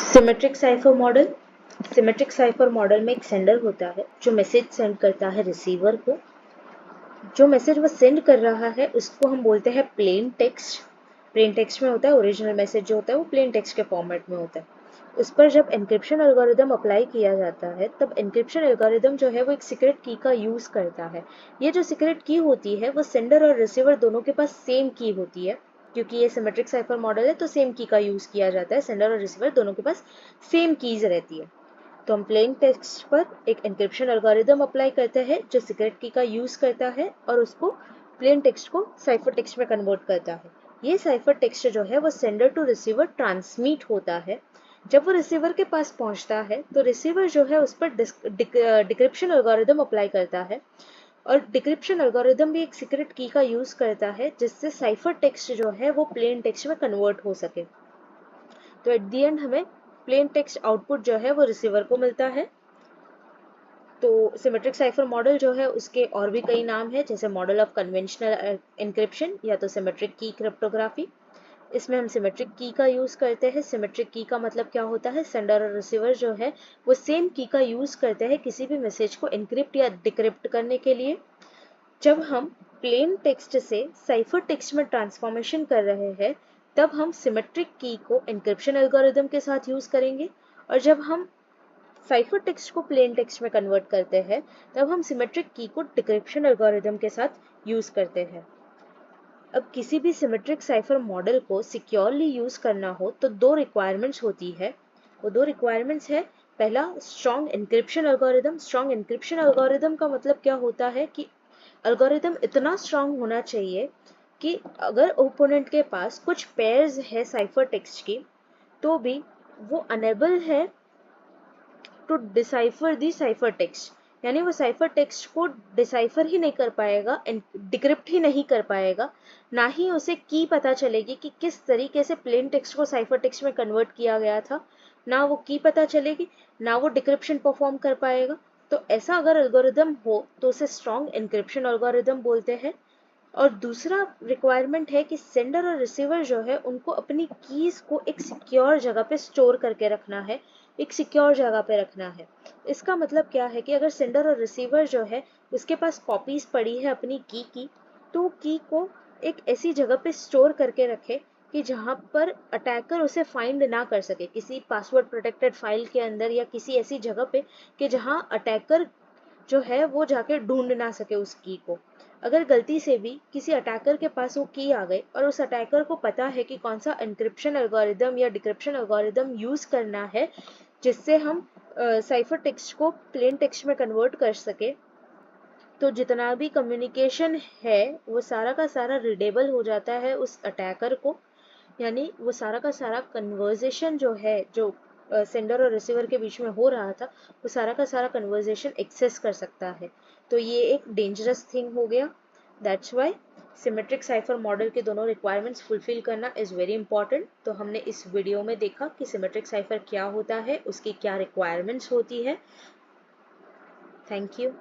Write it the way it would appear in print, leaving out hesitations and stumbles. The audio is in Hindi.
Symmetric cipher model. Symmetric cipher model में एक सेंडर होता है जो मैसेज सेंड करता है रिसीवर को। जो मैसेज वो सेंड कर रहा है उसको हम बोलते हैं प्लेन टेक्स्ट। प्लेन टेक्स्ट में होता है, ओरिजिनल मैसेज जो होता है वो प्लेन टेक्स्ट के फॉर्मेट में होता है। उस पर जब एन्क्रिप्शन एल्गोरिदम अप्लाई किया जाता है तब एन्क्रिप्शन एल्गोरिदम जो है वो एक सीक्रेट की का यूज करता है। ये जो सीक्रेट की होती है वो सेंडर और रिसीवर दोनों के पास सेम की होती है। क्योंकि ये सिमेट्रिक साइफर मॉडल है तो सेम की का यूज किया जाता है, सेंडर और रिसीवर दोनों के पास सेम कीज रहती है। तो हम प्लेन टेक्स्ट पर एक एन्क्रिप्शन एल्गोरिदम अप्लाई करते हैं जो सीक्रेट की का यूज करता है और उसको प्लेन टेक्स्ट को साइफर टेक्स्ट में कन्वर्ट करता है। ये साइफर टेक्स्ट जो है वो सेंडर टू रिसीवर ट्रांसमिट होता है। जब वो रिसीवर के पास पहुंचता है तो रिसीवर जो है उस पर डिक्रिप्शन एल्गोरिदम अप्लाई करता है और डिक्रिप्शन एल्गोरिदम भी एक सीक्रेट की का यूज करता है जिससे साइफर टेक्स्ट जो है वो प्लेन टेक्स्ट में कन्वर्ट हो सके। तो एट दी एंड हमें प्लेन टेक्स्ट आउटपुट जो है वो रिसीवर को मिलता है। तो सिमेट्रिक साइफर मॉडल जो है उसके और भी कई नाम है, जैसे मॉडल ऑफ कन्वेंशनल एन्क्रिप्शन या तो सिमेट्रिक की क्रिप्टोग्राफी। इसमें हम सिमेट्रिक की का यूज करते हैं। सिमेट्रिक की का मतलब क्या होता है, सेंडर और रिसीवर जो है वो सेम की का यूज करते हैं किसी भी मैसेज को एनक्रिप्ट या डिक्रिप्ट करने के लिए। जब हम प्लेन टेक्स्ट से साइफर टेक्स्ट में ट्रांसफॉर्मेशन कर रहे हैं तब हम सिमेट्रिक की को एन्क्रिप्शन एल्गोरिदम के साथ यूज करेंगे, और जब हम साइफर टेक्स्ट को प्लेन टेक्स्ट में कन्वर्ट करते हैं तब हम सिमेट्रिक की को डिक्रिप्शन एल्गोरिदम के साथ यूज करते हैं। अब किसी भी सिमेट्रिक साइफर मॉडल को सिक्योरली यूज करना हो तो दो रिक्वायरमेंट्स होती है। वो दो रिक्वायरमेंट्स है, पहला strong encryption algorithm. Strong encryption algorithm का मतलब क्या होता है कि एल्गोरिदम इतना स्ट्रॉन्ग होना चाहिए कि अगर ओपोनेंट के पास कुछ पेयर्स है साइफर टेक्स्ट की तो भी वो अनेबल है to decipher the cipher text, यानी वो साइफर टेक्स्ट को डिसाइफर ही नहीं कर पाएगा, डिक्रिप्ट ही नहीं कर पाएगा, ना ही उसे की पता चलेगी कि किस तरीके से प्लेन टेक्स्ट को साइफर टेक्स्ट में कन्वर्ट किया गया था, ना वो की पता चलेगी, ना वो डिक्रिप्शन परफॉर्म कर पाएगा। तो ऐसा अगर एल्गोरिदम हो तो उसे स्ट्रॉन्ग एन्क्रिप्शन एल्गोरिदम बोलते हैं। और दूसरा रिक्वायरमेंट है कि सेंडर और रिसीवर जो है उनको अपनी कीज को एक सिक्योर जगह पे स्टोर करके रखना है, एक सिक्योर जगह पे रखना है। इसका मतलब क्या है कि अगर सेंडर और रिसीवर जो है उसके पास कॉपीज पड़ी है अपनी की तो की को एक ऐसी जगह पे स्टोर करके रखे कि जहाँ पर अटैकर उसे फाइंड ना कर सके, किसी पासवर्ड प्रोटेक्टेड फाइल के अंदर या किसी ऐसी जगह पे कि जहाँ अटैकर जो है वो जाके ढूंढ ना सके उस की को। अगर गलती से भी किसी अटैकर के पास वो की आ गई और उस अटैकर को पता है कि कौन सा एन्क्रिप्शन एल्गोरिदम या डिक्रिप्शन एल्गोरिदम यूज करना है जिससे हम साइफर टेक्स्ट को प्लेन टेक्स्ट में कन्वर्ट कर सके, तो जितना भी कम्युनिकेशन है वो सारा का सारा रीडेबल हो जाता है उस अटैकर को। यानी वो सारा का सारा कन्वर्जेशन जो है, जो सेंडर और रिसीवर के बीच में हो रहा था, वो सारा का सारा कन्वर्जेशन एक्सेस कर सकता है। तो ये एक डेंजरस थिंग हो गया। That's why symmetric cipher model के दोनों रिक्वायरमेंट्स फुलफिल करना इज़ वेरी इंपॉर्टेंट। तो हमने इस वीडियो में देखा कि सिमेट्रिक साइफर क्या होता है, उसकी क्या रिक्वायरमेंट्स होती है। Thank you.